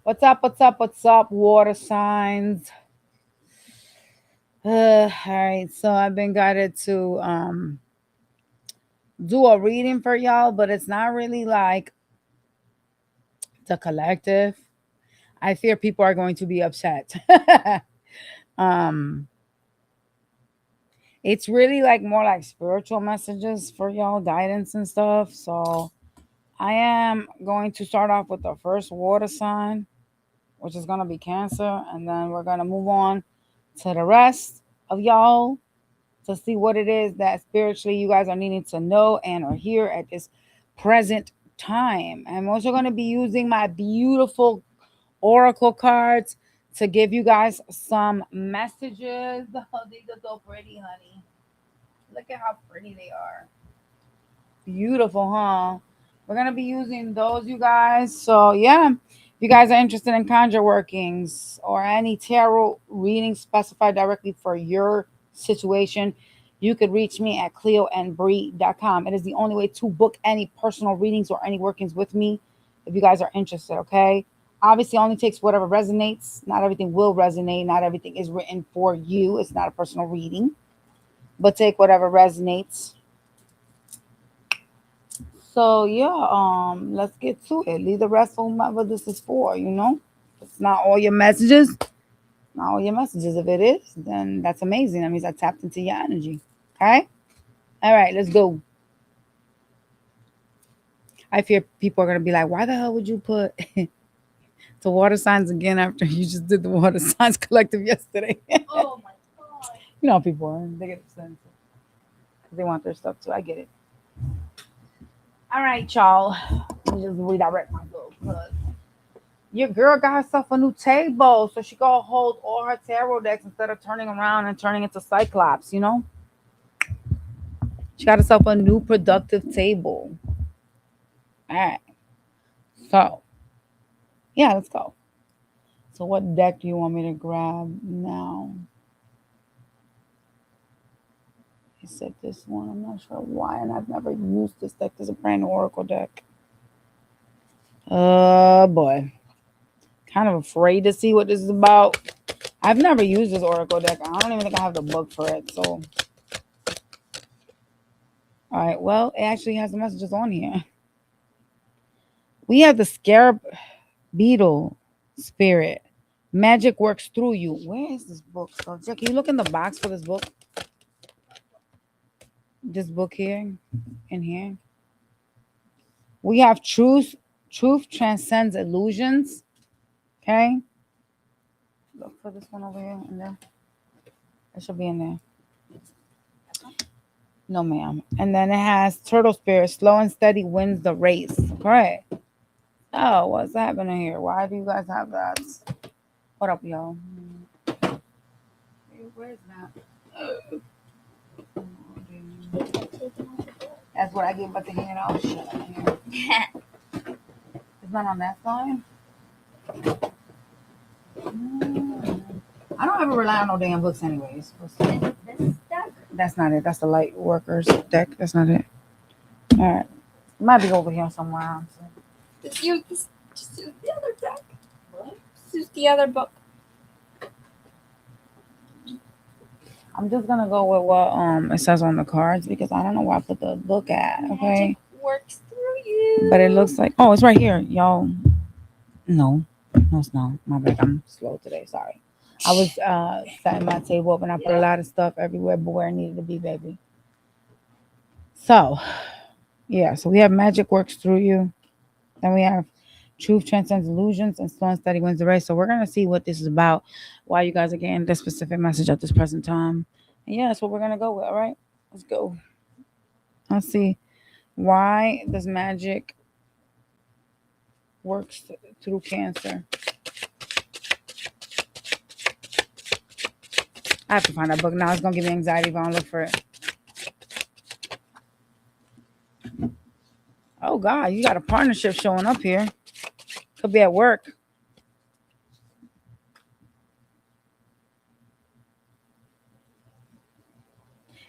What's up? What's up? What's up, water signs? All right. So I've been guided to do a reading for y'all, but it's not really like the collective. I fear people are going to be upset. um it's really like more like spiritual messages for y'all, guidance and stuff. So I am going to start off with the first water sign, which is going to be Cancer, and then we're going to move on to the rest of y'all to see what it is that spiritually you guys are needing to know and are here at this present time. I'm also going to be using my beautiful oracle cards to give you guys some messages. Oh, these are so pretty, honey. Look at how pretty they are. Beautiful, huh? We're going to be using those, you guys. So, yeah. If you guys are interested in conjure workings or any tarot readings specified directly for your situation, you could reach me at cleoandbree.com. It is the only way to book any personal readings or any workings with me if you guys are interested, okay? Obviously, it only takes whatever resonates. Not everything will resonate. Not everything is written for you. It's not a personal reading, but take whatever resonates. So yeah, let's get to it. Leave the rest for whomever this is for, you know? It's not all your messages. Not all your messages. If it is, then that's amazing. That means I tapped into your energy. Okay? All right, let's go. I fear people are gonna be like, why the hell would you put the water signs again after you just did the water signs collective yesterday? Oh my god. You know how people are. They get upset because they want their stuff too. I get it. All right, y'all. Let me just redirect my book. Your girl got herself a new table, so she gonna hold all her tarot decks instead of turning around and turning into Cyclops. You know, she got herself a new productive table. All right, so yeah, let's go. So, what deck do you want me to grab now? I said this one. I'm not sure why, and I've never used this deck. This is a brand new Oracle deck. Boy, kind of afraid to see what this is about. I've never used this Oracle deck. I don't even think I have the book for it. So, all right. Well, it actually has the messages on here. We have the scarab beetle spirit. Magic works through you. Where is this book? So, Jack, can you look in the box for this book? This book here, in here. We have truth. Truth transcends illusions. Okay. Look for this one over here. In there. It should be in there. No, ma'am. And then it has turtle spirit. Slow and steady wins the race. Okay. Oh, what's happening here? Why do you guys have that? What up, y'all? Where's that? That's what I get about the hand. Oh, shit. It's not on that side? I don't ever rely on no damn books anyways. This deck? That's not it. That's the light workers deck. That's not it. All right. It might be over here somewhere. Just use the other deck. What? Just use the other book. I'm just gonna go with what it says on the cards because I don't know where I put the book at. Okay. Magic works through you. But it looks like it's right here, y'all. No, it's not. My bad. I'm slow today. Sorry. I was setting my table up and I put a lot of stuff everywhere but where it needed to be, baby. So yeah, so we have magic works through you. Then we have truth transcends illusions and slow and steady wins the race. So we're gonna see what this is about, why you guys are getting this specific message at this present time. And yeah, that's what we're gonna go with. All right, let's go. Let's see. Why does magic works through Cancer? I have to find that book now. It's gonna give me anxiety if I don't look for it. Oh God, you got a partnership showing up here. Could be at work.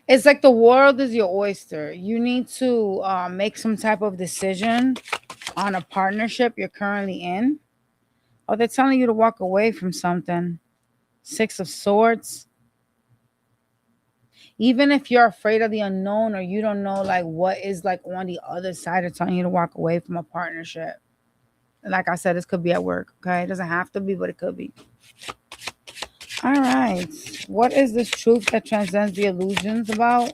It's like the world is your oyster. You need to make some type of decision on a partnership you're currently in. Oh, they're telling you to walk away from something. Six of Swords. Even if you're afraid of the unknown or you don't know like what is like on the other side of telling you to walk away from a partnership. Like I said, this could be at work. Okay. It doesn't have to be, but it could be. All right. What is this truth that transcends the illusions about?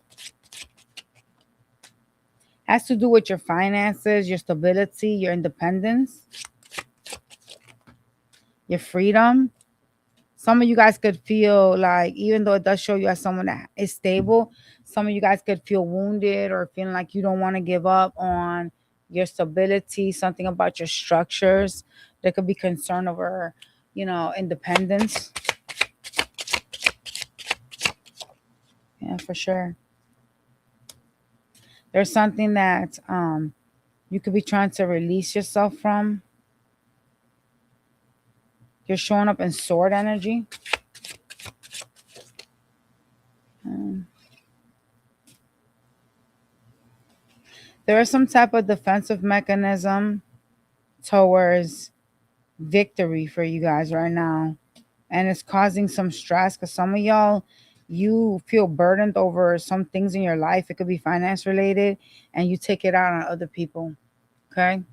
Has to do with your finances, your stability, your independence, your freedom. Some of you guys could feel like, even though it does show you as someone that is stable, some of you guys could feel wounded or feeling like you don't want to give up on your stability, something about your structures. There could be concern over, independence. Yeah, for sure. There's something that you could be trying to release yourself from. You're showing up in sword energy. There is some type of defensive mechanism towards victory for you guys right now. And it's causing some stress because some of y'all, you feel burdened over some things in your life. It could be finance related and you take it out on other people. Okay.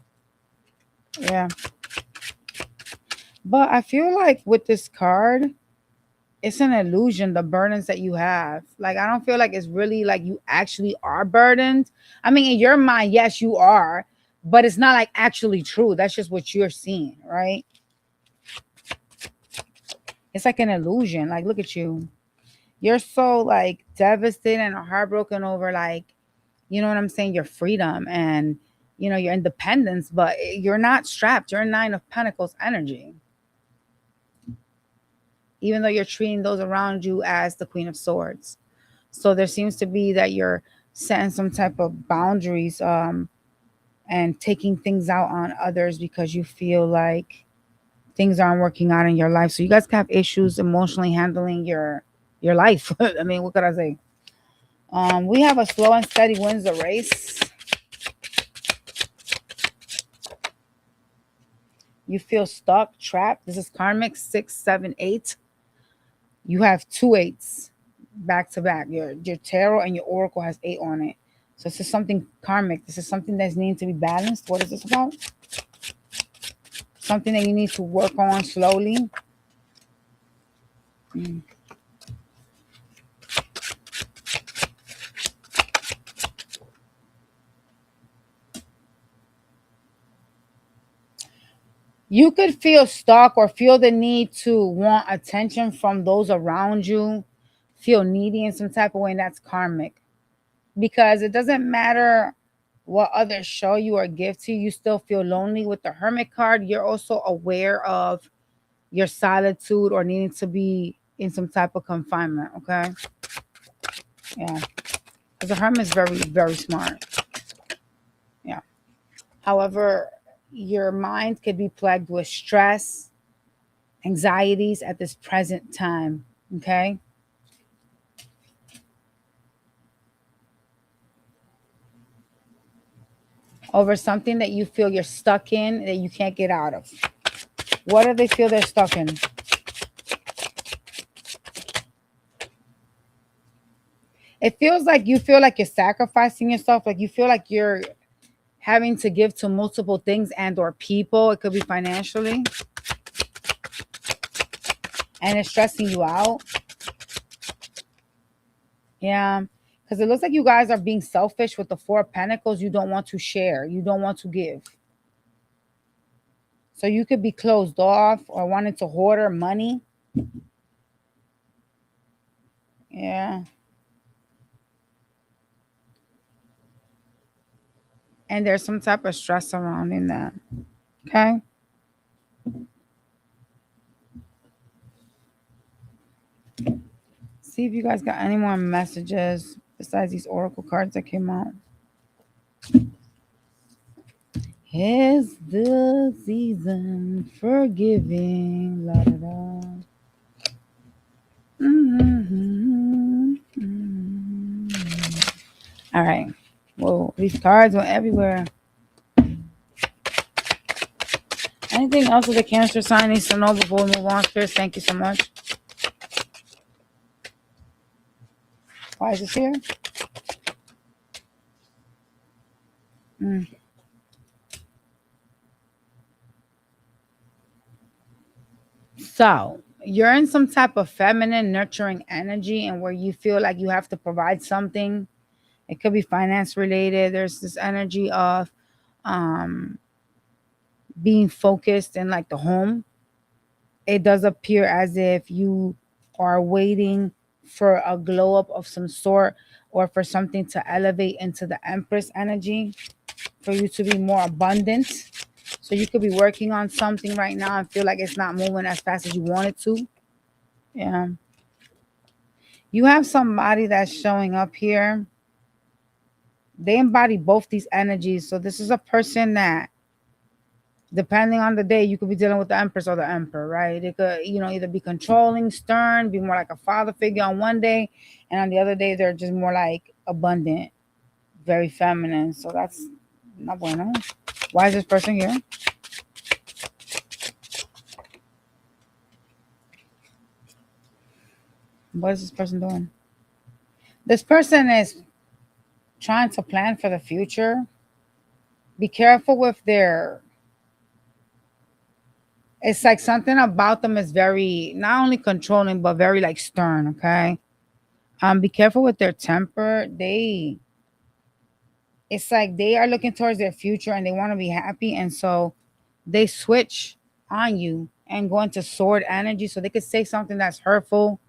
Yeah. But I feel like with this card, it's an illusion, the burdens that you have. Like, I don't feel like it's really like you actually are burdened. I mean, in your mind, yes, you are, but it's not like actually true. That's just what you're seeing, right? It's like an illusion. Like, look at you. You're so like devastated and heartbroken over like, you know what I'm saying, your freedom and, your independence, but you're not strapped. You're a Nine of Pentacles energy. Even though you're treating those around you as the Queen of Swords. So there seems to be that you're setting some type of boundaries and taking things out on others because you feel like things aren't working out in your life. So you guys can have issues emotionally handling your life. I mean, what could I say? We have a slow and steady wins the race. You feel stuck, trapped. This is karmic 6, 7, 8. You have 2 8s back to back. Your tarot and your oracle has 8 on it. So this is something karmic. This is something that's needing to be balanced. What is this about? Something that you need to work on slowly. You could feel stuck or feel the need to want attention from those around you. Feel needy in some type of way, and that's karmic. Because it doesn't matter what others show you or give to you, you still feel lonely. With the Hermit card, you're also aware of your solitude or needing to be in some type of confinement, okay? Yeah. Because the Hermit is very, very smart. Yeah. However, your mind could be plagued with stress, anxieties at this present time, okay? Over something that you feel you're stuck in that you can't get out of. What do they feel they're stuck in? It feels like you feel like you're sacrificing yourself, like you feel like you're having to give to multiple things and or people. It could be financially. And it's stressing you out. Yeah. Because it looks like you guys are being selfish with the Four of Pentacles. You don't want to share. You don't want to give. So you could be closed off or wanting to hoard money. Yeah. And there's some type of stress surrounding that. Okay. See if you guys got any more messages besides these oracle cards that came out. It's the season for giving. La, da, da. All right. Whoa, these cards went everywhere. Anything anything else that the Cancer sign needs to know before we move on, Chris? Thank you so much. Why is this here? Mm. So you're in some type of feminine, nurturing energy, and where you feel like you have to provide something. It could be finance related. There's this energy of um, being focused in like the home. It does appear as if you are waiting for a glow up of some sort or for something to elevate into the Empress energy for you to be more abundant. So you could be working on something right now and feel like it's not moving as fast as you want it to. Yeah. You have somebody that's showing up here. They embody both these energies. So this is a person that, depending on the day, you could be dealing with the Empress or the Emperor, right? It could, either be controlling, stern, be more like a father figure on one day, and on the other day they're just more like abundant, very feminine. So that's not bueno. Why is this person here? What is this person doing? This person is trying to plan for the future. Be careful with their, it's like something about them is very not only controlling but very like stern, okay? Be careful with their temper. It's like they are looking towards their future and they want to be happy, and so they switch on you and go into sword energy, so they could say something that's hurtful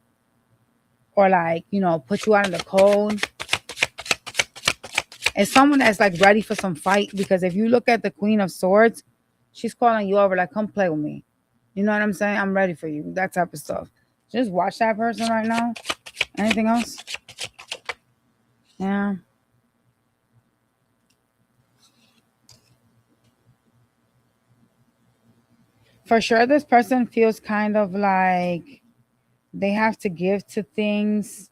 or like, put you out of the cold. It's someone that's like ready for some fight, because if you look at the Queen of Swords, she's calling you over like, come play with me. You know what I'm saying? I'm ready for you. That type of stuff. Just watch that person right now. Anything else? Yeah. For sure, this person feels kind of like they have to give to things.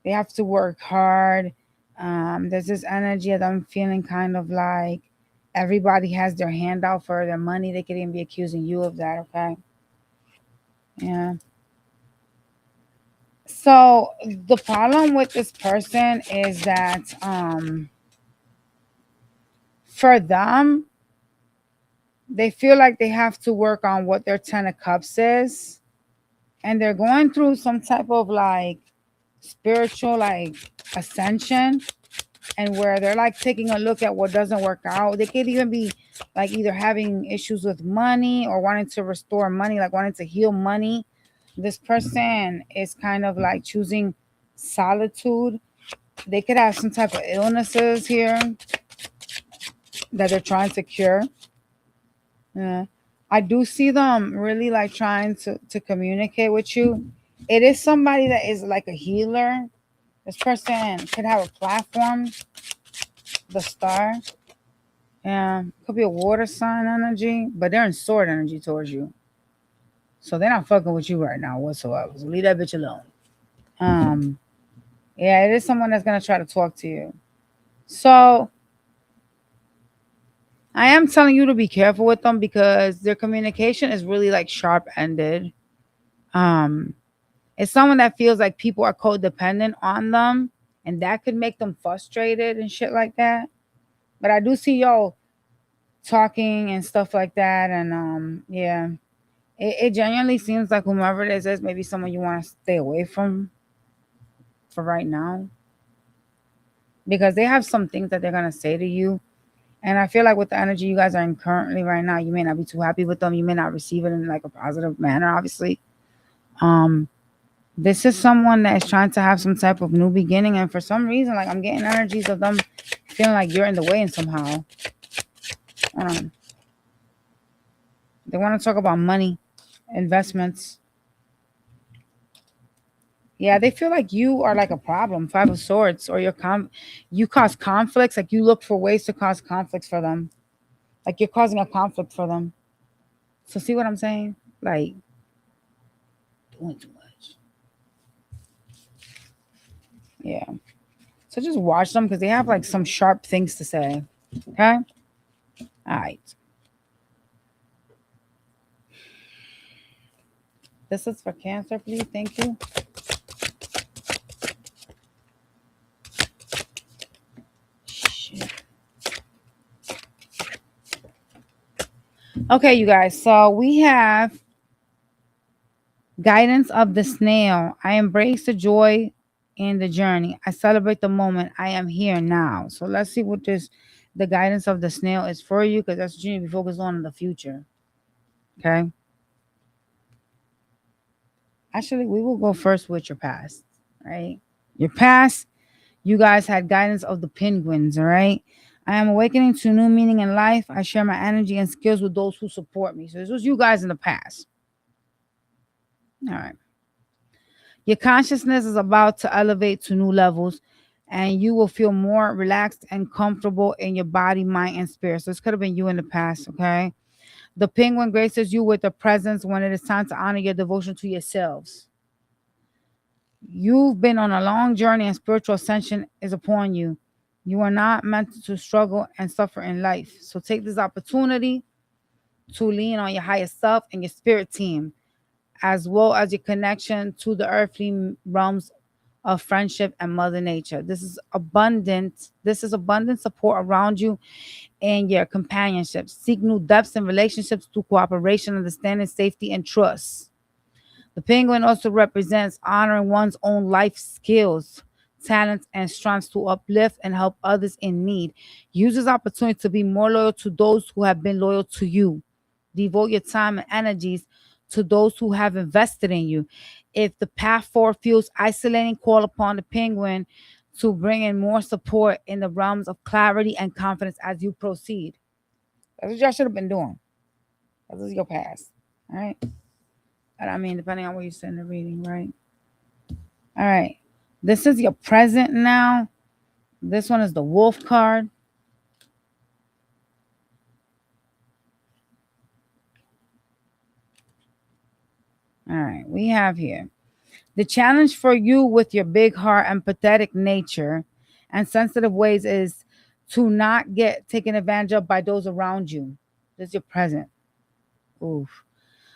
They have to work hard. There's this energy that I'm feeling kind of like everybody has their hand out for their money. They could even be accusing you of that, okay? Yeah. So the problem with this person is that for them, they feel like they have to work on what their 10 of Cups is. And they're going through some type of like spiritual like ascension, and where they're like taking a look at what doesn't work out. They could even be like either having issues with money or wanting to restore money, like wanting to heal money. This person is kind of like choosing solitude. They could have some type of illnesses here that they're trying to cure. Yeah. I do see them really like trying to communicate with you. It is somebody that is like a healer. This person could have a platform, the star. Yeah, could be a water sign energy, but they're in sword energy towards you. So they're not fucking with you right now whatsoever. So leave that bitch alone. Um, yeah, it is someone that's gonna try to talk to you. So I am telling you to be careful with them, because their communication is really like sharp ended. Um, it's someone that feels like people are codependent on them, and that could make them frustrated and shit like that. But I do see y'all talking and stuff like that, and yeah, it genuinely seems like whomever it is maybe someone you want to stay away from for right now, because they have some things that they're gonna say to you. And I feel like with the energy you guys are in currently right now, you may not be too happy with them. You may not receive it in like a positive manner, obviously. Um, this is someone that is trying to have some type of new beginning, and for some reason, like I'm getting energies of them feeling like you're in the way and somehow. They want to talk about money, investments. Yeah, they feel like you are like a problem, 5 of Swords, or you cause conflicts. Like you look for ways to cause conflicts for them. Like you're causing a conflict for them. So see what I'm saying? Like doing too much. Yeah. So just watch them, because they have like some sharp things to say. Okay. All right. This is for Cancer, please. Thank you. Shit. Okay, you guys. So we have guidance of the snail. I embrace the joy in the journey. I celebrate the moment. I am here now. So let's see what this the guidance of the snail is for you, because that's what you need to be focused on in the future. Okay. Actually, we will go first with your past, right? Your past, you guys had guidance of the penguins, all right? I am awakening to new meaning in life. I share my energy and skills with those who support me. So this was you guys in the past. All right. Your consciousness is about to elevate to new levels, and you will feel more relaxed and comfortable in your body, mind, and spirit. So this could have been you in the past, okay? The penguin graces you with a presence when it is time to honor your devotion to yourselves. You've been on a long journey and spiritual ascension is upon you. You are not meant to struggle and suffer in life. So take this opportunity to lean on your higher self and your spirit team, as well as your connection to the earthly realms of friendship and Mother Nature. This is abundant. This is abundant support around you and your companionship. Seek new depths in relationships through cooperation, understanding, safety, and trust. The penguin also represents honoring one's own life skills, talents, and strengths to uplift and help others in need. Use this opportunity to be more loyal to those who have been loyal to you. Devote your time and energies to those who have invested in you. If the path forward feels isolating, call upon the penguin to bring in more support in the realms of clarity and confidence as you proceed. That's what y'all should have been doing. This is your past. All right. But I mean, depending on where you send the reading, right? All right. This is your present now. This one is the wolf card. All right. We have here the challenge for you with your big heart and pathetic nature and sensitive ways is to not get taken advantage of by those around you. This is your present. Oof.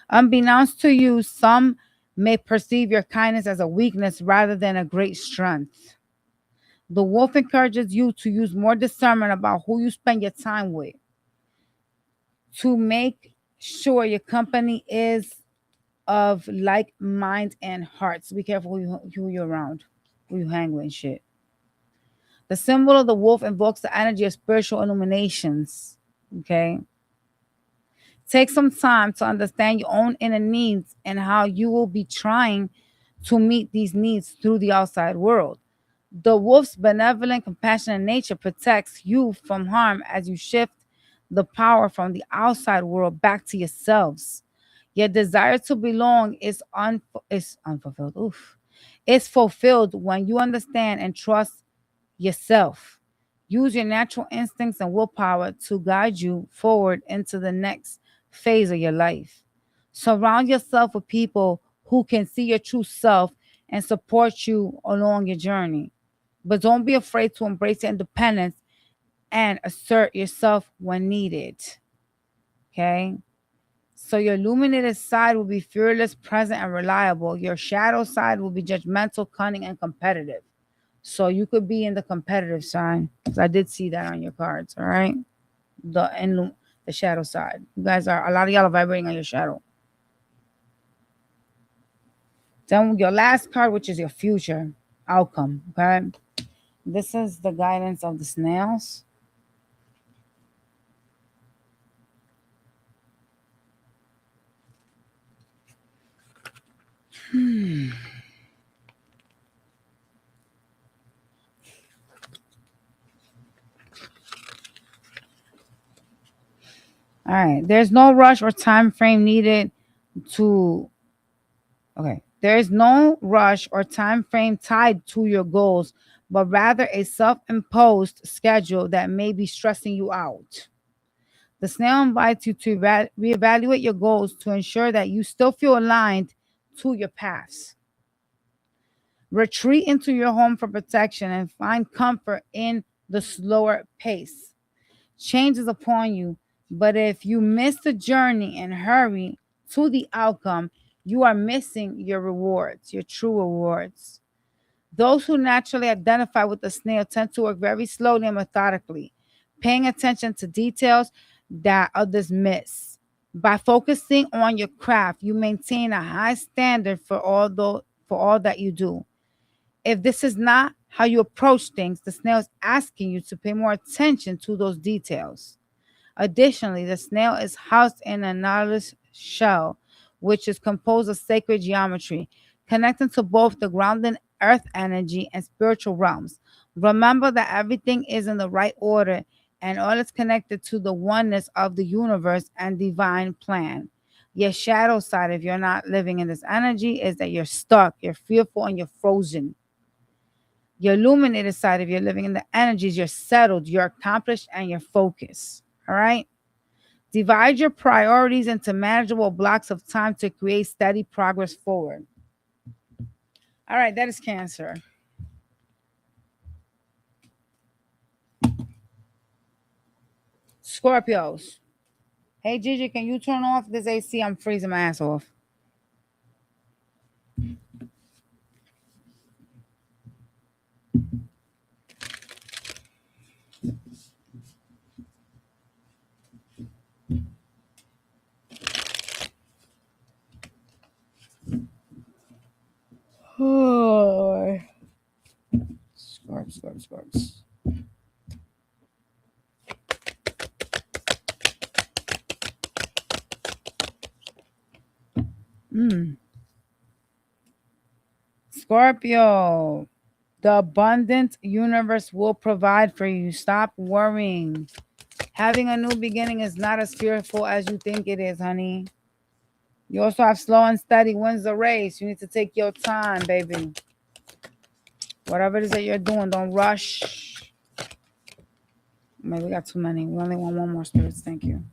Unbeknownst to you, some may perceive your kindness as a weakness rather than a great strength. The wolf encourages you to use more discernment about who you spend your time with, to make sure your company is of like mind and hearts. Be careful who you're around, who you hang with and shit. The symbol of the wolf invokes the energy of spiritual illuminations. Okay. Take some time to understand your own inner needs and how you will be trying to meet these needs through the outside world. The wolf's benevolent, compassionate nature protects you from harm as you shift the power from the outside world back to yourselves. Your desire to belong is unfulfilled. Oof. It's fulfilled when you understand and trust yourself. Use your natural instincts and willpower to guide you forward into the next phase of your life. Surround yourself with people who can see your true self and support you along your journey. But don't be afraid to embrace your independence and assert yourself when needed. Okay? So your illuminated side will be fearless, present, and reliable. Your shadow side will be judgmental, cunning, and competitive. So you could be in the competitive side. 'Cause I did see that on your cards. All right. The shadow side. You guys are a lot of y'all are vibrating on your shadow. Then your last card, which is your future outcome. Okay. This is the guidance of the snails. All right. There's no rush or time frame needed to okay. There is no rush or time frame tied to your goals, but rather a self-imposed schedule that may be stressing you out. The snail invites you to reevaluate your goals to ensure that you still feel aligned to your paths. Retreat into your home for protection and find comfort in the slower pace. Change is upon you, but if you miss the journey and hurry to the outcome, You are missing your rewards, your true rewards. Those who naturally identify with the snail tend to work very slowly and methodically, paying attention to details that others miss. By focusing on your craft, you maintain a high standard for all that you do. If this is not how you approach things, the snail is asking you to pay more attention to those details. Additionally, the snail is housed in a nautilus shell, which is composed of sacred geometry, connecting to both the grounded earth energy and spiritual realms. Remember that everything is in the right order and all is connected to the oneness of the universe and divine plan. Your shadow side, if you're not living in this energy, is that you're stuck, you're fearful, and you're frozen. Your illuminated side, if you're living in the energies, you're settled, you're accomplished, and you're focused. All right. Divide your priorities into manageable blocks of time to create steady progress forward. All right, that is Cancer. Scorpios. Hey, Gigi, can you turn off this AC? I'm freezing my ass off. Oh, Scorps. Scorpio. The abundant universe will provide for you. Stop worrying. Having a new beginning is not as fearful as you think it is, honey. You also have slow and steady wins the race. You need to take your time, baby. Whatever it is that you're doing, don't rush. Maybe we got too many. We only want one more, spirits. Thank you.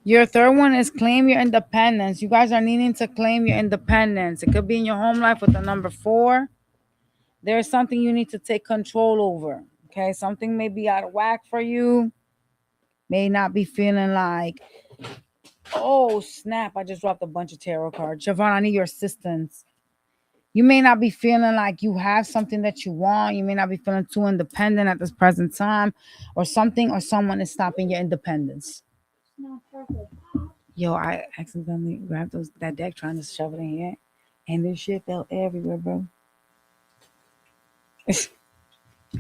Your third one is claim your independence. You guys are needing to claim your independence. It could be in your home life with the number 4. There's something you need to take control over. Okay, something may be out of whack for you. May not be feeling like, oh snap, I just dropped a bunch of tarot cards. Javon, I need your assistance. You may not be feeling like you have something that you want. You may not be feeling too independent at this present time, or something or someone is stopping your independence. Yo, I accidentally grabbed that deck trying to shove it in here, and this shit fell everywhere, bro.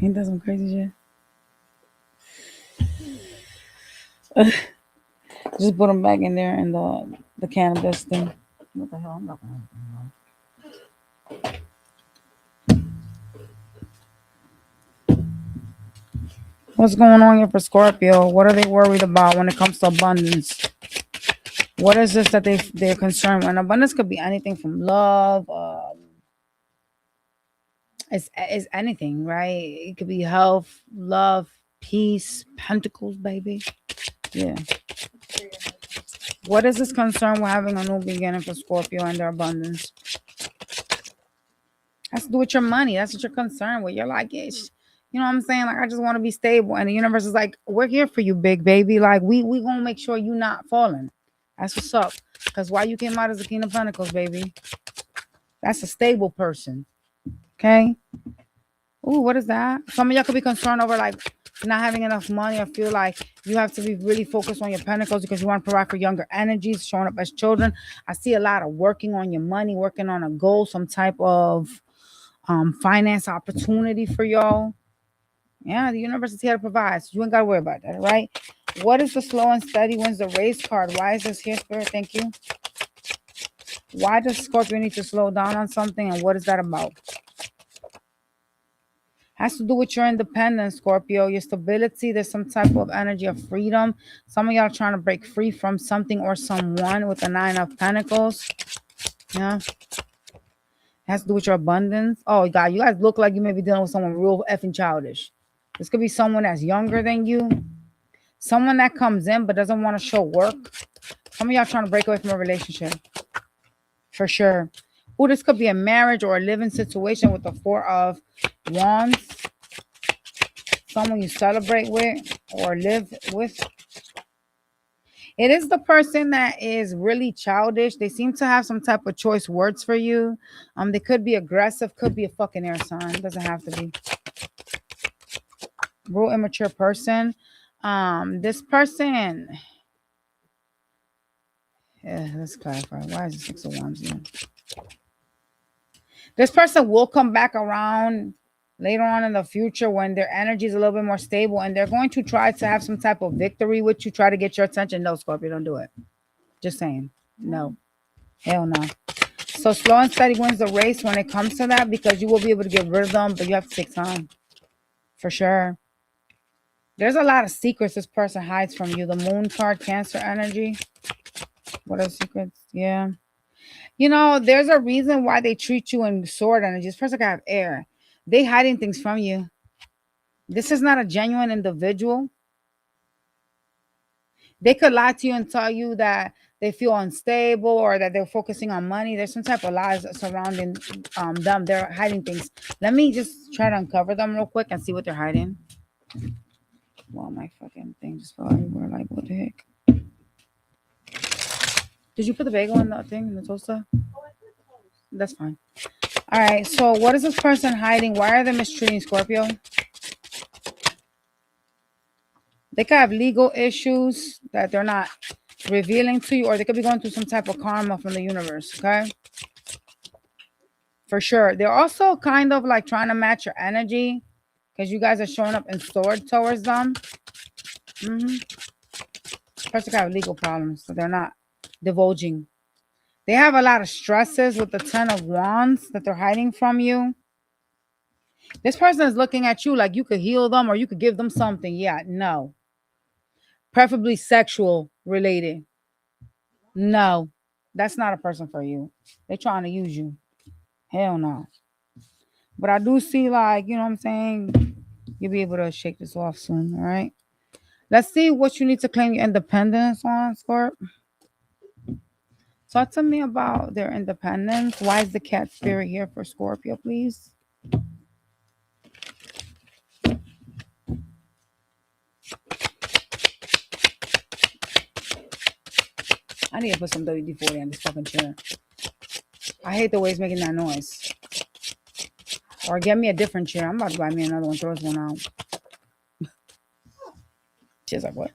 Ain't that some crazy shit? Just put them back in there in the cannabis thing. What the hell? I'm not gonna. What's going on here for Scorpio? What are they worried about when it comes to abundance? What is this that they're concerned with? And abundance could be anything from love. It's anything, right? It could be health, love, peace, pentacles, baby. Yeah. What is this concern with having a new beginning for Scorpio and their abundance? Has to do with your money. That's what you're concerned with. You're like, you know what I'm saying? Like, I just want to be stable. And the universe is like, we're here for you, big baby. Like, we gonna make sure you not falling. That's what's up. Because why you came out as the King of Pentacles, baby? That's a stable person. Okay? Ooh, what is that? Some of y'all could be concerned over like not having enough money, or feel like you have to be really focused on your pentacles because you want to provide for younger energies, showing up as children. I see a lot of working on your money, working on a goal, some type of finance opportunity for y'all. Yeah, the universe is here to provide, so you ain't got to worry about that, right? What is the slow and steady wins the race card? Why is this here, Spirit? Thank you. Why does Scorpio need to slow down on something, and what is that about? Has to do with your independence, Scorpio, your stability. There's some type of energy of freedom. Some of y'all are trying to break free from something or someone with the 9 of Pentacles. Yeah. Has to do with your abundance. Oh, God, you guys look like you may be dealing with someone real effing childish. This could be someone that's younger than you. Someone that comes in but doesn't want to show work. Some of y'all trying to break away from a relationship. For sure. Oh, this could be a marriage or a living situation with the Four of Wands. Someone you celebrate with or live with. It is the person that is really childish. They seem to have some type of choice words for you. They could be aggressive, could be a fucking air sign. It doesn't have to be. Real immature person. This person. Yeah, let's clarify. Why is the Six of Wands here? This person will come back around later on in the future when their energy is a little bit more stable and they're going to try to have some type of victory with you, try to get your attention. No, Scorpio, don't do it. Just saying. No. Hell no. So slow and steady wins the race when it comes to that because you will be able to get rid of them, but you have to take time. For sure. There's a lot of secrets this person hides from you. The Moon card, Cancer energy. What are secrets? Yeah. You know, there's a reason why they treat you in sword energy. This person can have air. They hiding things from you. This is not a genuine individual. They could lie to you and tell you that they feel unstable or that they're focusing on money. There's some type of lies surrounding them. They're hiding things. Let me just try to uncover them real quick and see what they're hiding. Well, my fucking thing just fell everywhere. Like, what the heck? Did you put the bagel in the thing, in the toaster? That's fine. All right, so what is this person hiding? Why are they mistreating Scorpio? They could have legal issues that they're not revealing to you, or they could be going through some type of karma from the universe, okay? For sure. They're also kind of like trying to match your energy because you guys are showing up in sword towards them. Person could have legal problems, so they're not divulging. They have a lot of stresses with the Ten of Wands that they're hiding from you. This person is looking at you like you could heal them or you could give them something. Yeah, no. Preferably sexual related. No, that's not a person for you. They're trying to use you. Hell no. But I do see, like, you know what I'm saying? You'll be able to shake this off soon, all right? Let's see what you need to claim your independence on, Scorp. Talk to me about their independence. Why is the cat spirit here for Scorpio, please? I need to put some WD-40 on this fucking chair. I hate the way it's making that noise. Or get me a different chair. I'm about to buy me another one. Throw this one out. She's like, what?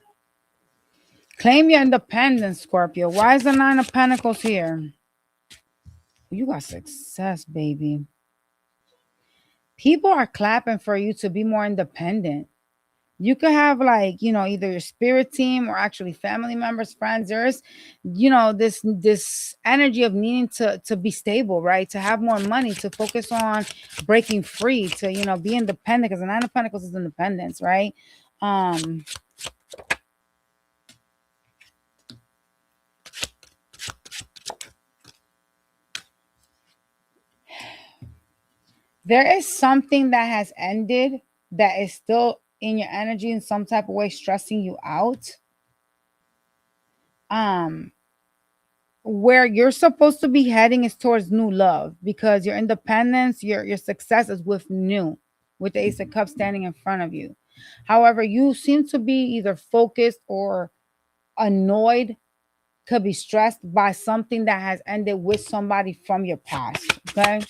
Claim your independence, Scorpio. Why is the Nine of Pentacles here? You got success, baby. People are clapping for you to be more independent. You could have, like, you know, either your spirit team or actually family members, friends. There's, you know, this energy of needing to be stable, right? To have more money, to focus on breaking free, to, you know, be independent, because the Nine of Pentacles is independence, right? There is something that has ended that is still in your energy in some type of way, stressing you out. Where you're supposed to be heading is towards new love, because your independence, your success is with new, with the Ace of Cups standing in front of you. However, you seem to be either focused or annoyed, could be stressed by something that has ended with somebody from your past, okay?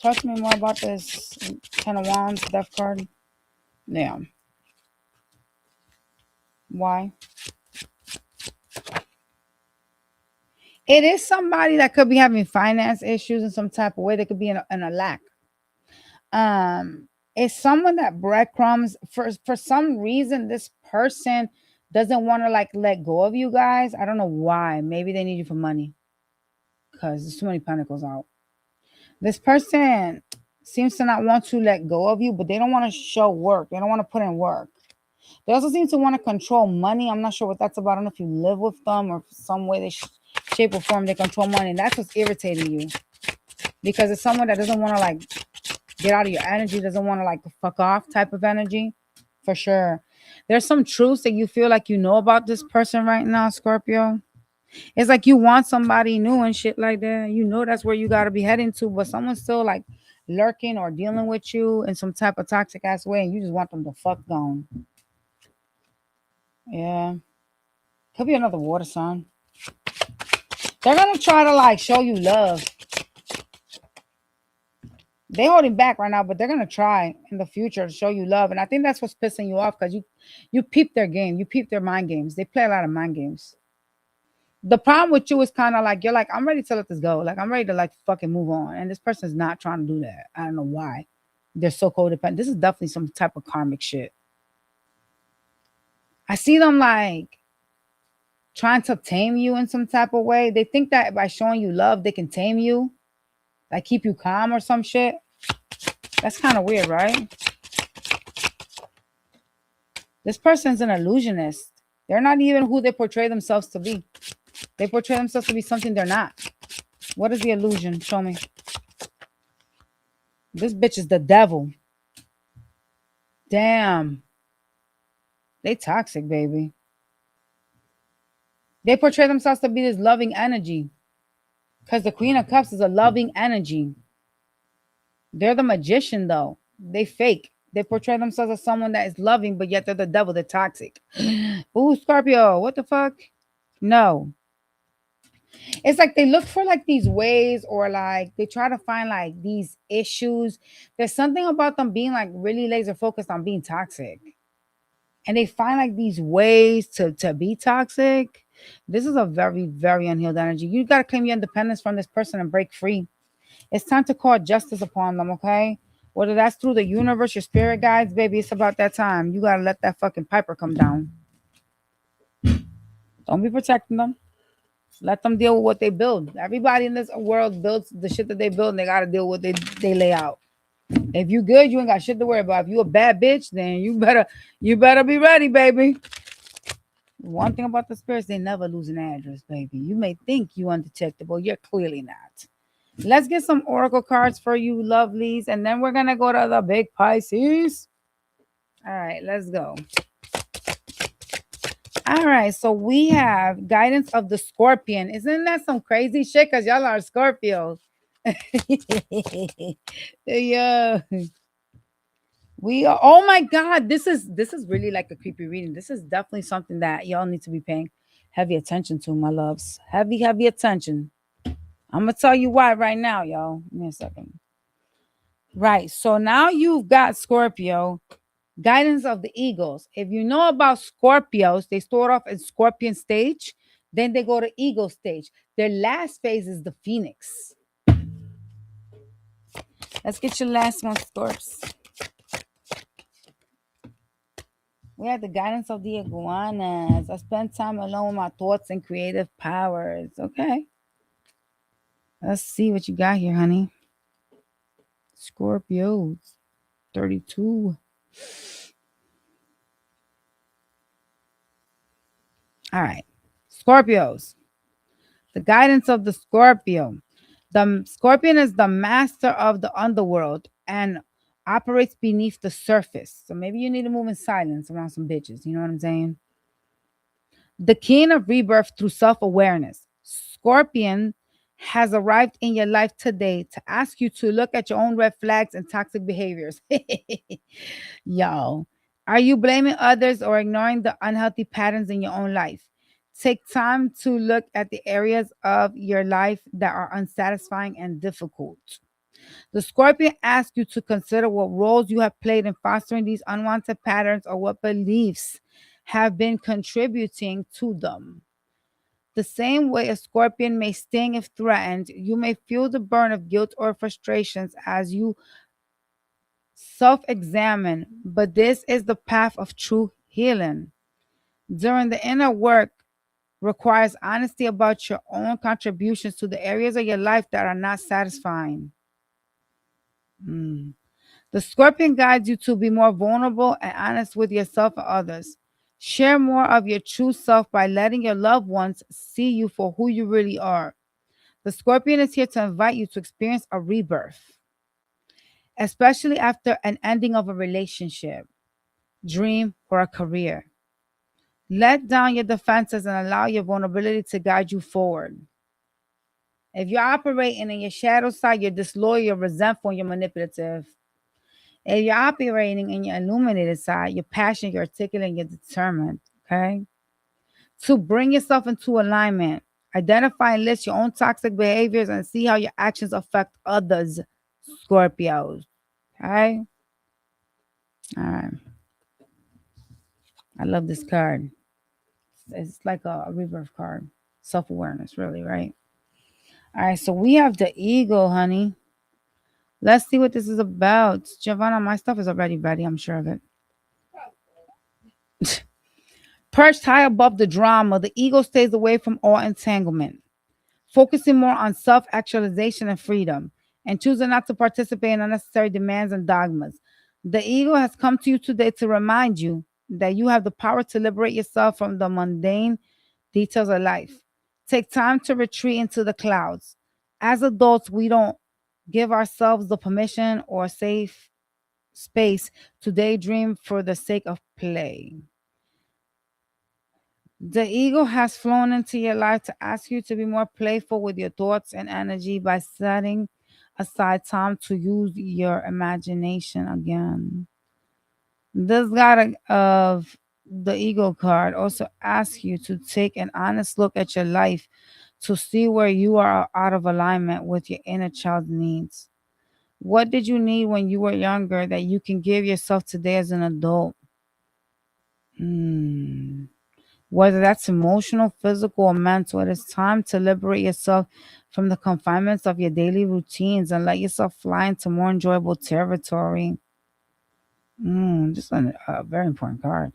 Talk to me more about this Ten of Wands, Death card. Yeah. Why? It is somebody that could be having finance issues in some type of way. They could be in a lack. It's someone that breadcrumbs for some reason. This person doesn't want to, like, let go of you guys. I don't know why. Maybe they need you for money because there's too many pentacles out. This person seems to not want to let go of you, but they don't want to show work. They don't want to put in work. They also seem to want to control money. I'm not sure what that's about. I don't know if you live with them or some way, shape or form, they control money. And that's what's irritating you. Because it's someone that doesn't want to, like, get out of your energy, doesn't want to, like, fuck off type of energy. For sure. There's some truths that you feel like you know about this person right now, Scorpio. It's like you want somebody new and shit like that. You know that's where you gotta be heading to, but someone's still like lurking or dealing with you in some type of toxic ass way, and you just want them to fuck gone. Yeah. Could be another water sign. They're gonna try to like show you love. They holding back right now, but they're gonna try in the future to show you love. And I think that's what's pissing you off because you peep their game, you peep their mind games. They play a lot of mind games. The problem with you is kind of like you're like, I'm ready to let this go. Like I'm ready to like fucking move on. And this person's not trying to do that. I don't know why. They're so codependent. This is definitely some type of karmic shit. I see them like trying to tame you in some type of way. They think that by showing you love, they can tame you, like keep you calm or some shit. That's kind of weird, right? This person's an illusionist. They're not even who they portray themselves to be. They portray themselves to be something they're not. What is the illusion? Show me. This bitch is the devil. Damn. They toxic, baby. They portray themselves to be this loving energy. Because the Queen of Cups is a loving energy. They're the magician, though. They fake. They portray themselves as someone that is loving, but yet they're the devil. They're toxic. Ooh, Scorpio. What the fuck? No. It's like they look for like these ways or like they try to find like these issues. There's something about them being like really laser focused on being toxic. And they find like these ways to be toxic. This is a very, very unhealed energy. You got to claim your independence from this person and break free. It's time to call justice upon them, okay? Whether that's through the universe, your spirit guides, baby, it's about that time. You got to let that fucking piper come down. Don't be protecting them. Let them deal with what they build. Everybody in this world builds the shit that they build, and they gotta deal with what they lay out. If you good, you ain't got shit to worry about. If you a bad bitch, then you better be ready, baby. One thing about the spirits, they never lose an address, baby. You may think you undetectable, you're clearly not. Let's get some oracle cards for you, lovelies, and then we're gonna go to the big Pisces. All right, let's go. All right, so we have guidance of the Scorpion. Isn't that some crazy shit? Because y'all are Scorpios. Yeah. We are, oh my God, this is really like a creepy reading. This is definitely something that y'all need to be paying heavy attention to, my loves. Heavy, heavy attention. I'm gonna tell you why right now, y'all. Give me a second. Right. So now you've got Scorpio. Guidance of the Eagles. If you know about Scorpios, they start off in Scorpion stage, then they go to Eagle stage. Their last phase is the Phoenix. Let's get your last one, Scorps. We have the guidance of the iguanas. I spend time alone with my thoughts and creative powers. Okay. Let's see what you got here, honey. Scorpios. 32. All right. Scorpios. The guidance of the Scorpio. The Scorpion is the master of the underworld and operates beneath the surface. So maybe you need to move in silence around some bitches. You know what I'm saying? The king of rebirth through self awareness. Scorpion has arrived in your life today to ask you to look at your own red flags and toxic behaviors. Y'all, are you blaming others or ignoring the unhealthy patterns in your own life? Take time to look at the areas of your life that are unsatisfying and difficult. The Scorpion asks you to consider what roles you have played in fostering these unwanted patterns or what beliefs have been contributing to them. The same way a scorpion may sting if threatened, you may feel the burn of guilt or frustrations as you self examine, but this is the path of true healing. During the inner work, requires honesty about your own contributions to the areas of your life that are not satisfying. Mm. The scorpion guides you to be more vulnerable and honest with yourself and others. Share more of your true self by letting your loved ones see you for who you really are. The scorpion is here to invite you to experience a rebirth, especially after an ending of a relationship. dream, or a career. Let down your defenses and allow your vulnerability to guide you forward. If you're operating in your shadow side, you're disloyal, you're resentful, and you're manipulative. If you're operating in your illuminated side, you're passionate, you're articulate, and you're determined. Okay? To bring yourself into alignment, identify and list your own toxic behaviors and see how your actions affect others, Scorpios. Okay? All right. I love this card. It's like a rebirth card. Self awareness, really, right? All right. So we have the ego, honey. Let's see what this is about. Giovanna, my stuff is already ready. I'm sure of it. Perched high above the drama, the ego stays away from all entanglement, focusing more on self actualization and freedom, and choosing not to participate in unnecessary demands and dogmas. The ego has come to you today to remind you that you have the power to liberate yourself from the mundane details of life. Take time to retreat into the clouds. As adults, we don't give ourselves the permission or safe space to daydream for the sake of play. The ego has flown into your life to ask you to be more playful with your thoughts and energy by setting aside time to use your imagination again. This god of the ego card also asks you to take an honest look at your life to see where you are out of alignment with your inner child's needs. What did you need when you were younger that you can give yourself today as an adult? Hmm. Whether that's emotional, physical, or mental, it is time to liberate yourself from the confinements of your daily routines and let yourself fly into more enjoyable territory. This is a very important card.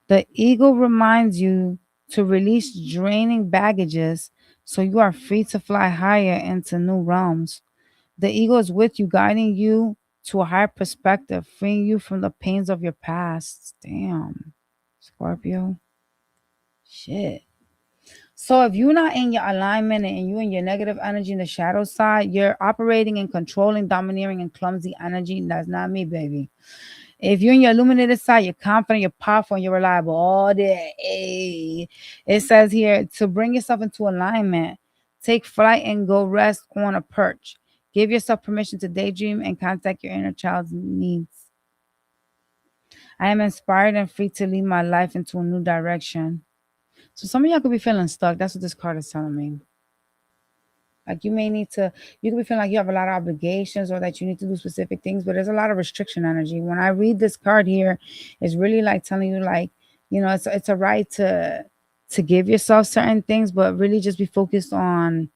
The ego reminds you to release draining baggages so you are free to fly higher into new realms. The ego is with you, guiding you to a higher perspective, freeing you from the pains of your past. Damn, Scorpio. Shit. So if you're not in your alignment and you're in your negative energy in the shadow side, you're operating in controlling, domineering, and clumsy energy. That's not me, baby. If you're in your illuminated side, you're confident, you're powerful, and you're reliable all day. Hey. It says here to bring yourself into alignment, take flight and go rest on a perch. Give yourself permission to daydream and contact your inner child's needs. I am inspired and free to lead my life into a new direction. So some of y'all could be feeling stuck. That's what this card is telling me. Like you may need to, you could be feeling like you have a lot of obligations or that you need to do specific things, but there's a lot of restriction energy. When I read this card here, it's really like telling you like, it's a right to give yourself certain things, but really just be focused on,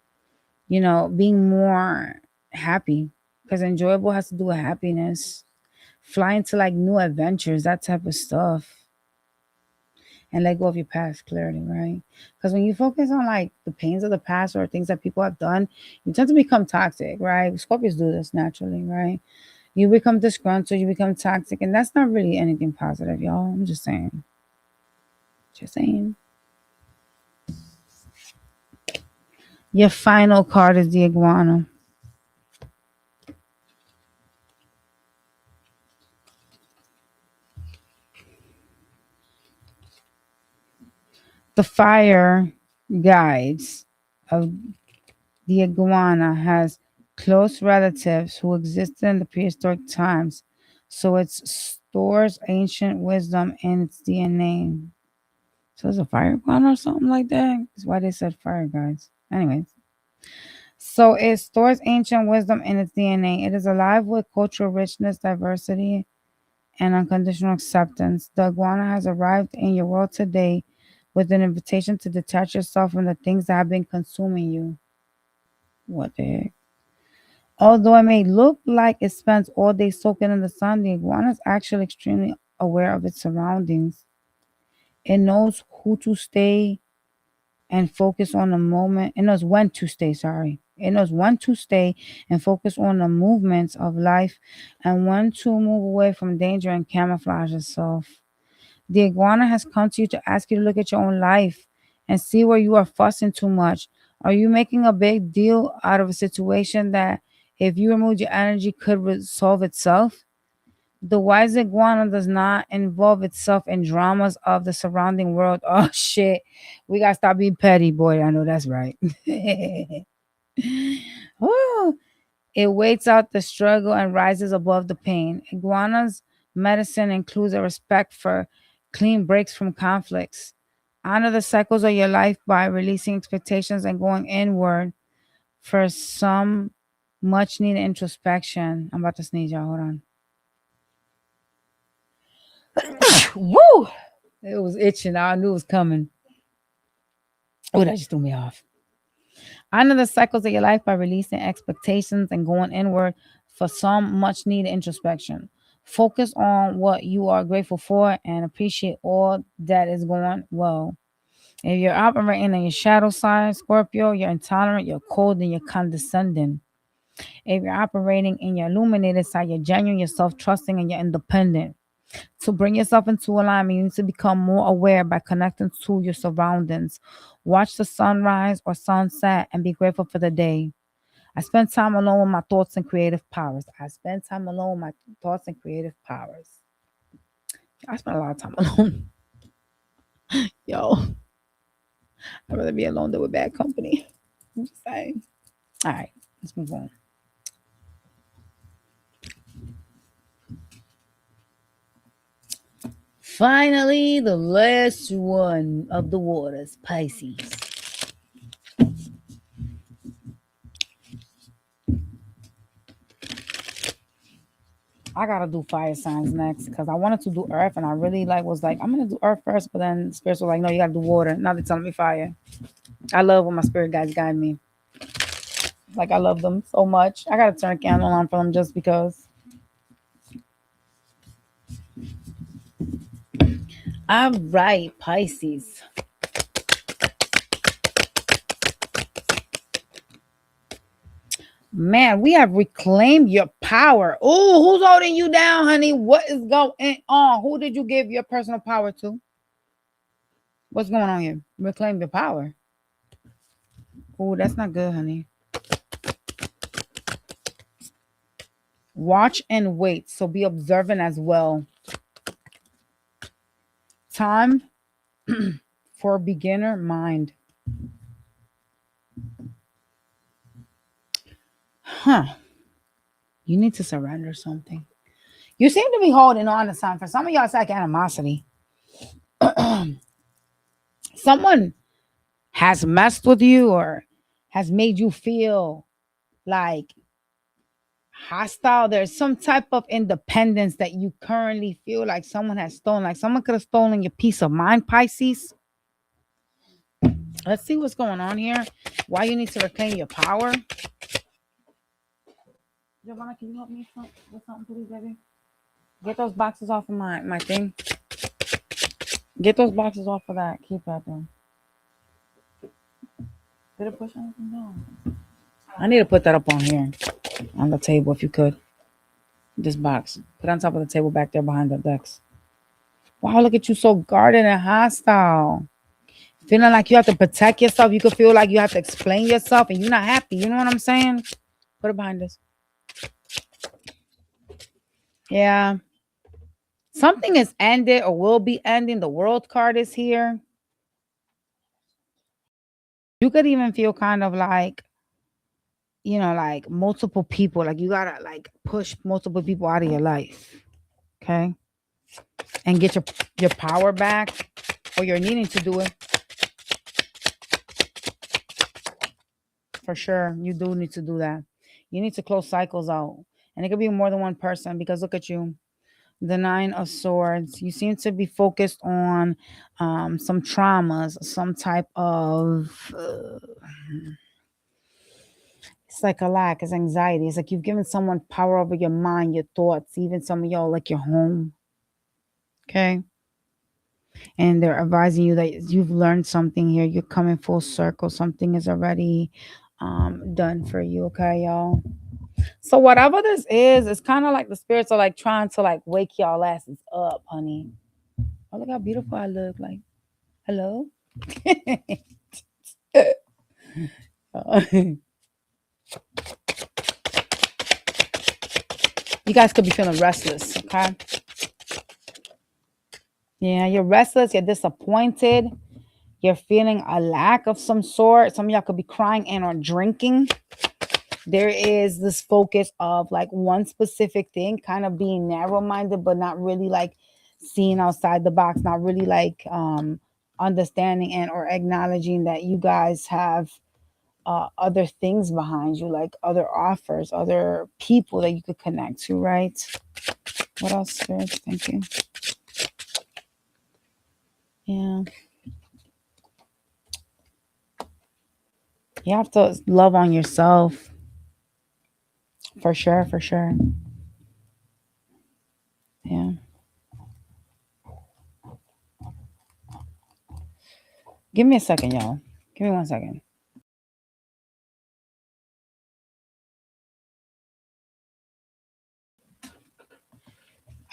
being more happy because enjoyable has to do with happiness. Flying to like new adventures, that type of stuff and let go of your past clearly, right? Because when you focus on like the pains of the past or things that people have done, you tend to become toxic, right? Scorpios do this naturally, right? You become disgruntled, you become toxic, and that's not really anything positive, y'all. I'm just saying. Just saying. Your final card is the iguana. The fire guides of the iguana has close relatives who existed in the prehistoric times, so it stores ancient wisdom in its DNA. So it's a fire iguana or something like that. That's why they said fire guides. Anyways, so it stores ancient wisdom in its DNA. It is alive with cultural richness, diversity, and unconditional acceptance. The iguana has arrived in your world today with an invitation to detach yourself from the things that have been consuming you. What the heck? Although it may look like it spends all day soaking in the sun, the iguana is actually extremely aware of its surroundings. It knows who to stay and focus on the moment. It knows when to stay, sorry. It knows when to stay and focus on the movements of life and when to move away from danger and camouflage itself. The iguana has come to you to ask you to look at your own life and see where you are fussing too much. Are you making a big deal out of a situation that if you removed your energy could resolve itself? The wise iguana does not involve itself in dramas of the surrounding world. Oh shit. We gotta stop being petty, boy. I know that's right. Woo. It waits out the struggle and rises above the pain. Iguana's medicine includes a respect for clean breaks from conflicts. Honor the cycles of your life by releasing expectations and going inward for some much needed introspection. I'm about to sneeze, y'all. Hold on. Woo! It was itching. I knew it was coming. Oh, that just threw me off. Honor the cycles of your life by releasing expectations and going inward for some much needed introspection. Focus on what you are grateful for and appreciate all that is going well. If you're operating in your shadow sign, Scorpio, you're intolerant, you're cold, and you're condescending. If you're operating in your illuminated side, you're genuine, you're self trusting, and you're independent. To bring yourself into alignment, you need to become more aware by connecting to your surroundings. Watch the sunrise or sunset and be grateful for the day. I spend time alone with my thoughts and creative powers. I spend time alone with my thoughts and creative powers. I spend a lot of time alone. Yo, I'd rather be alone than with bad company. I'm just saying. All right, let's move on. Finally, the last one of the waters, Pisces. I gotta do fire signs next because I wanted to do earth and I really was like, I'm gonna do earth first, but then spirits were like, no, you gotta do water. Now they're telling me fire. I love when my spirit guides guide me. Like I love them so much. I gotta turn a candle on for them just because. All right, Pisces. Man, we have reclaimed your power. Oh, who's holding you down, honey? What is going on? Who did you give your personal power to? What's going on here? Reclaim your power. Oh, that's not good, honey. Watch and wait. So be observant as well. Time for beginner mind. Huh. You need to surrender something. You seem to be holding on to something. For some of y'all, it's like animosity. Someone has messed with you or has made you feel like hostile. There's some type of independence that you currently feel like someone has stolen. Like someone could have stolen your peace of mind, Pisces. Let's see what's going on here. Why you need to reclaim your power. Giovanna, can you help me with something, please, baby? Get those boxes off of my thing. Get those boxes off of that keypad thing. Did it push anything down? I need to put that up on here on the table if you could. This box. Put it on top of the table back there behind the decks. Wow, look at you so guarded and hostile. Feeling like you have to protect yourself. You could feel like you have to explain yourself and you're not happy. You know what I'm saying? Put it behind us. Yeah. Something is ended or will be ending. The world card is here. You could even feel kind of like, like multiple people. Like you gotta like push multiple people out of your life. Okay. And get your power back. Or you're needing to do it. For sure. You do need to do that. You need to close cycles out. And it could be more than one person because look at you. The Nine of Swords. You seem to be focused on some traumas, some type of it's like a lack, it's anxiety. It's like you've given someone power over your mind, your thoughts, even some of y'all like your home. Okay. And they're advising you that you've learned something here. You're coming full circle. Something is already done for you. Okay, y'all. So whatever this is, it's kind of like the spirits are like trying to like wake y'all asses up, honey. Oh, look how beautiful I look. Like, hello. Uh, You guys could be feeling restless, okay? Yeah, you're restless, you're disappointed, you're feeling a lack of some sort. Some of y'all could be crying and or drinking. There is this focus of like one specific thing, kind of being narrow-minded, but not really like seeing outside the box, not really like understanding and or acknowledging that you guys have other things behind you, like other offers, other people that you could connect to, right? What else, Spirit? Thank you. Yeah. You have to love on yourself. For sure, for sure. Yeah. Give me a second, y'all. Give me 1 second.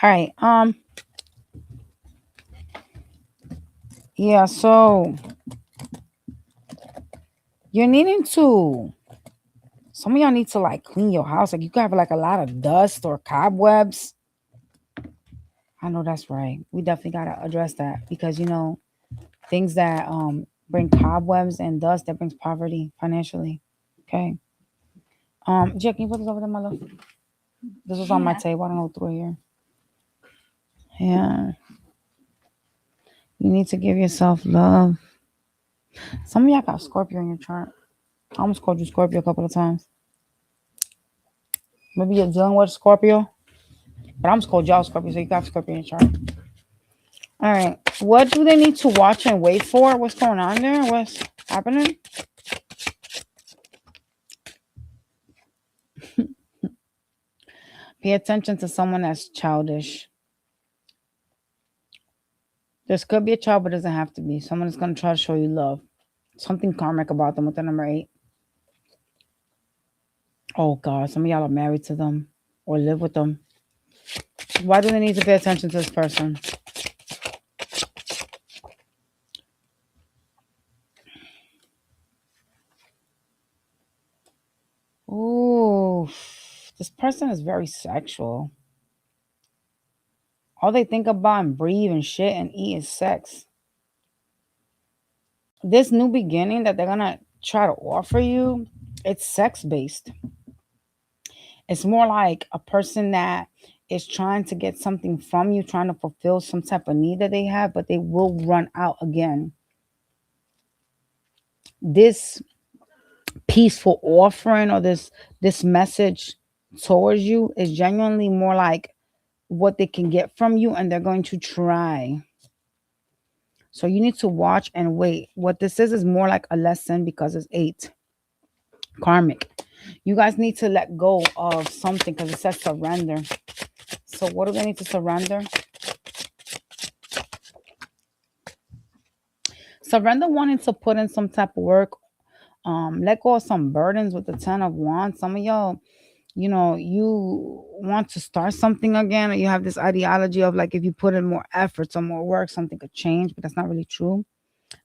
All right. Yeah, so you're needing to some of y'all need to like clean your house. Like you could have like a lot of dust or cobwebs. I know that's right. We definitely gotta address that because things that bring cobwebs and dust that brings poverty financially. Okay. Jack, can you put this over there, my love? This was on my table. I don't know through here. Yeah. You need to give yourself love. Some of y'all got Scorpio in your chart. I almost called you Scorpio a couple of times. Maybe you're dealing with Scorpio, but I'm just called y'all Scorpio, so you got Scorpio in your chart. All right. What do they need to watch and wait for? What's going on there? What's happening? Pay attention to someone that's childish. This could be a child, but it doesn't have to be. Someone is going to try to show you love. Something karmic about them with the number 8. Oh, God. Some of y'all are married to them or live with them. Why do they need to pay attention to this person? Ooh, this person is very sexual. All they think about and breathe and shit and eat is sex. This new beginning that they're gonna try to offer you, it's sex based. It's more like a person that is trying to get something from you, trying to fulfill some type of need that they have, but they will run out again. This peaceful offering or this message towards you is genuinely more like what they can get from you, and they're going to try. So you need to watch and wait. What this is more like a lesson because it's 8 karmic. You guys need to let go of something because it says surrender. So what do they need to surrender? Surrender wanting to put in some type of work. Let go of some burdens with the 10 of wands. Some of y'all, you want to start something again, or you have this ideology of like if you put in more effort, some more work, something could change, but that's not really true.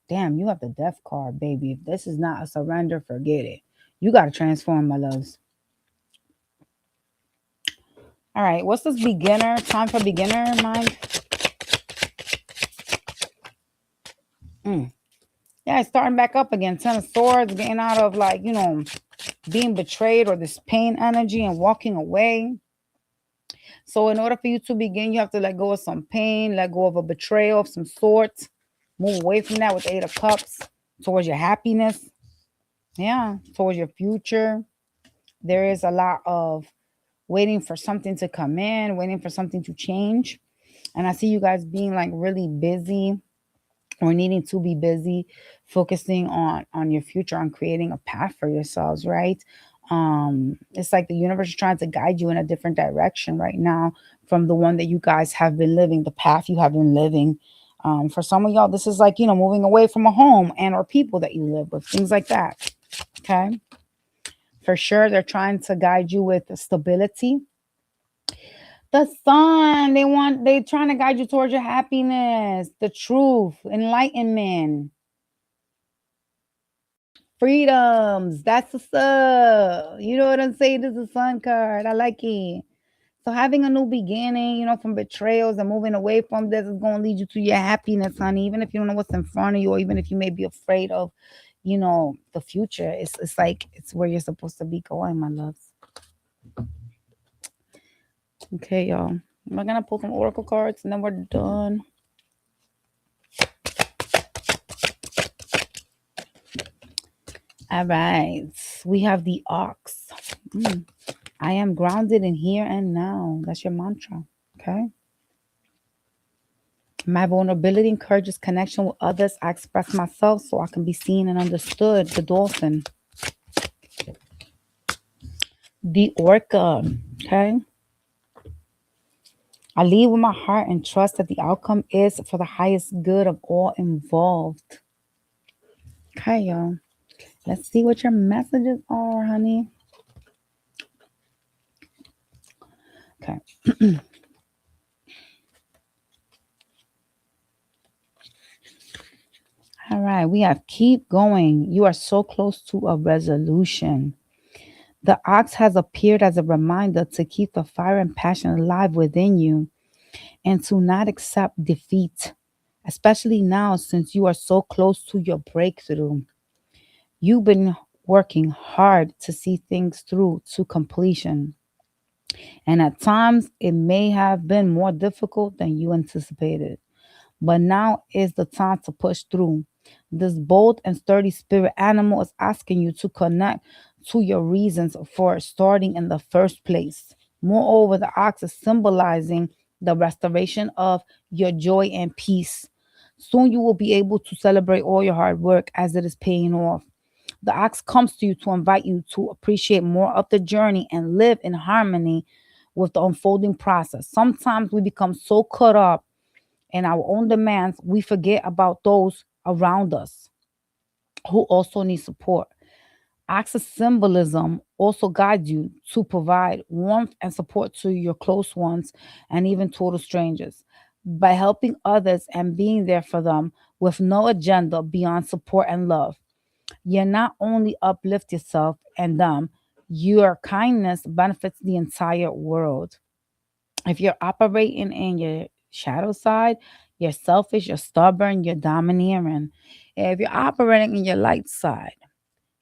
Damn, you have the death card, baby. If this is not a surrender, forget it. You got to transform, my loves. All right, what's this beginner? Time for beginner mind? Yeah, it's starting back up again. 10 of swords, getting out of like, being betrayed or this pain energy and walking away. So in order for you to begin, you have to let go of some pain, let go of a betrayal of some sort. Move away from that with 8 of cups towards your happiness. Yeah, towards your future. There is a lot of waiting for something to come in, waiting for something to change. And I see you guys being like really busy or needing to be busy focusing on your future, on creating a path for yourselves, right? It's like the universe is trying to guide you in a different direction right now from the one that you guys have been living, the path you have been living. For some of y'all, this is like, moving away from a home and or people that you live with, things like that. Okay. For sure, they're trying to guide you with stability. The sun, they trying to guide you towards your happiness, the truth, enlightenment, freedoms. That's what's up. You know what I'm saying? This is a sun card. I like it. So having a new beginning, from betrayals and moving away from this is going to lead you to your happiness, honey. Even if you don't know what's in front of you, or even if you may be afraid of, the future, it's like it's where you're supposed to be going, my loves. Okay, y'all. We're gonna pull some oracle cards and then we're done. All right. We have the ox. Mm. I am grounded in here and now. That's your mantra. Okay. My vulnerability encourages connection with others. I express myself so I can be seen and understood. The dolphin. The orca. Okay. I lead with my heart and trust that the outcome is for the highest good of all involved. Okay, y'all. Let's see what your messages are, honey. Okay. All right. We have keep going. You are so close to a resolution. The ox has appeared as a reminder to keep the fire and passion alive within you and to not accept defeat, especially now since you are so close to your breakthrough. You've been working hard to see things through to completion. And at times, it may have been more difficult than you anticipated. But now is the time to push through. This bold and sturdy spirit animal is asking you to connect to your reasons for starting in the first place. Moreover, the ox is symbolizing the restoration of your joy and peace. Soon you will be able to celebrate all your hard work as it is paying off. The ox comes to you to invite you to appreciate more of the journey and live in harmony with the unfolding process. Sometimes we become so caught up in our own demands, we forget about those around us who also need support. Acts of symbolism also guide you to provide warmth and support to your close ones and even total strangers. By helping others and being there for them with no agenda beyond support and love, you not only uplift yourself and them, your kindness benefits the entire world. If you're operating in your shadow side, you're selfish, you're stubborn, you're domineering. If you're operating in your light side,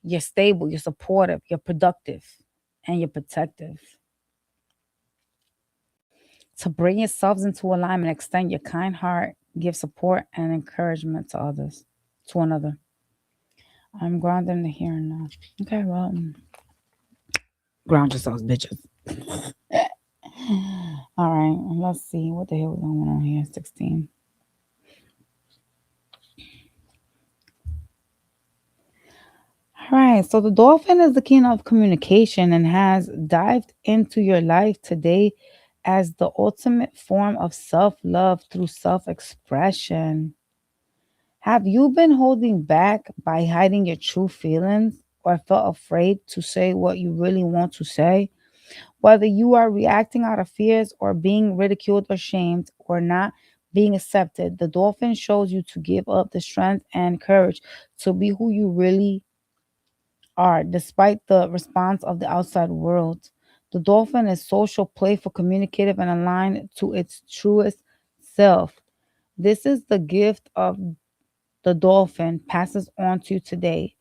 you're stable, you're supportive, you're productive, and you're protective. To bring yourselves into alignment, extend your kind heart, give support and encouragement to others, to another. I'm grounded in the here and now. Okay, well, ground yourselves, bitches. All right, let's see what the hell is going on here. 16. All right, so the dolphin is the king of communication and has dived into your life today as the ultimate form of self love through self expression. Have you been holding back by hiding your true feelings or felt afraid to say what you really want to say? Whether you are reacting out of fears or being ridiculed or shamed or not being accepted, the dolphin shows you to give up the strength and courage to be who you really are, despite the response of the outside world. The dolphin is social, playful, communicative, and aligned to its truest self. This is the gift of the dolphin passes on to you today.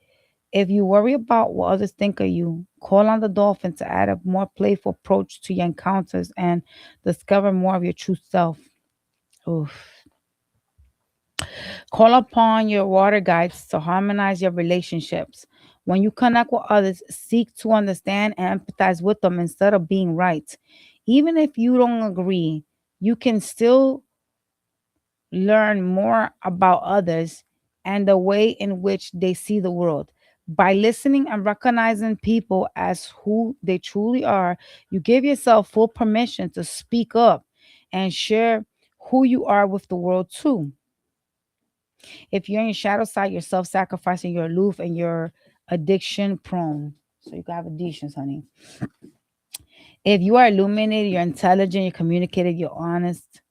If you worry about what others think of you, call on the dolphin to add a more playful approach to your encounters and discover more of your true self. Oof. Call upon your water guides to harmonize your relationships. When you connect with others, seek to understand and empathize with them instead of being right. Even if you don't agree, you can still learn more about others and the way in which they see the world. By listening and recognizing people as who they truly are, you give yourself full permission to speak up and share who you are with the world too. If you're in your shadow side, you're self sacrificing, you're aloof, and you're addiction prone. So you can have addictions, honey. If you are illuminated, you're intelligent, you're communicative, you're honest.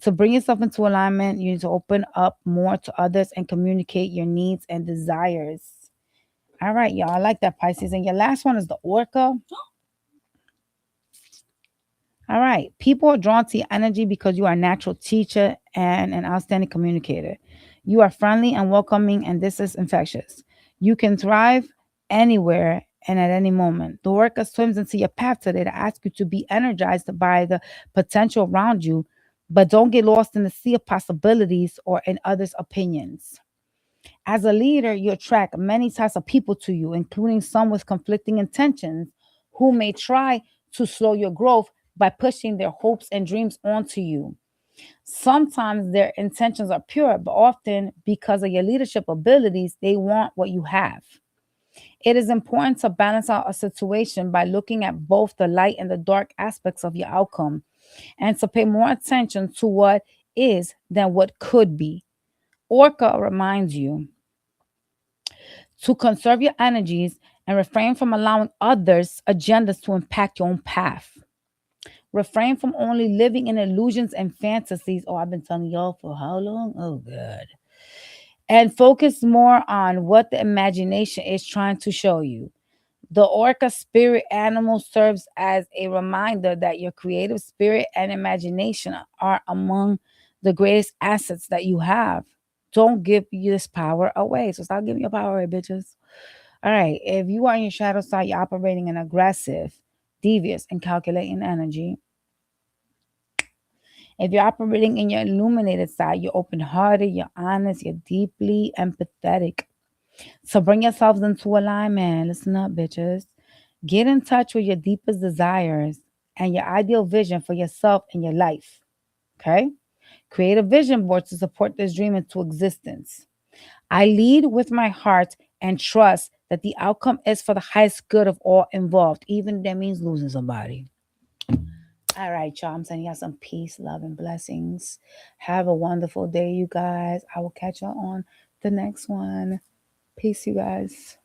To bring yourself into alignment, you need to open up more to others and communicate your needs and desires. All right, y'all. I like that, Pisces. And your last one is the orca. All right. People are drawn to your energy because you are a natural teacher and an outstanding communicator. You are friendly and welcoming, and this is infectious. You can thrive anywhere and at any moment. The worker swims into your path today to ask you to be energized by the potential around you, but don't get lost in the sea of possibilities or in others' opinions. As a leader, you attract many types of people to you, including some with conflicting intentions who may try to slow your growth by pushing their hopes and dreams onto you. Sometimes their intentions are pure, but often because of your leadership abilities, they want what you have. It is important to balance out a situation by looking at both the light and the dark aspects of your outcome and to pay more attention to what is than what could be. Orca reminds you to conserve your energies and refrain from allowing others' agendas to impact your own path. Refrain from only living in illusions and fantasies. Oh, I've been telling y'all for how long? Oh, God. And focus more on what the imagination is trying to show you. The orca spirit animal serves as a reminder that your creative spirit and imagination are among the greatest assets that you have. Don't give this power away. So stop giving your power away, bitches. All right. If you are in your shadow side, you're operating in aggressive, devious, and calculating energy. If you're operating in your illuminated side, you're open hearted, you're honest, you're deeply empathetic. So bring yourselves into alignment. Listen up, bitches. Get in touch with your deepest desires and your ideal vision for yourself and your life. Okay? Create a vision board to support this dream into existence. I lead with my heart and trust that the outcome is for the highest good of all involved, even if that means losing somebody. All right, y'all. I'm sending y'all some peace, love, and blessings. Have a wonderful day, you guys. I will catch y'all on the next one. Peace, you guys.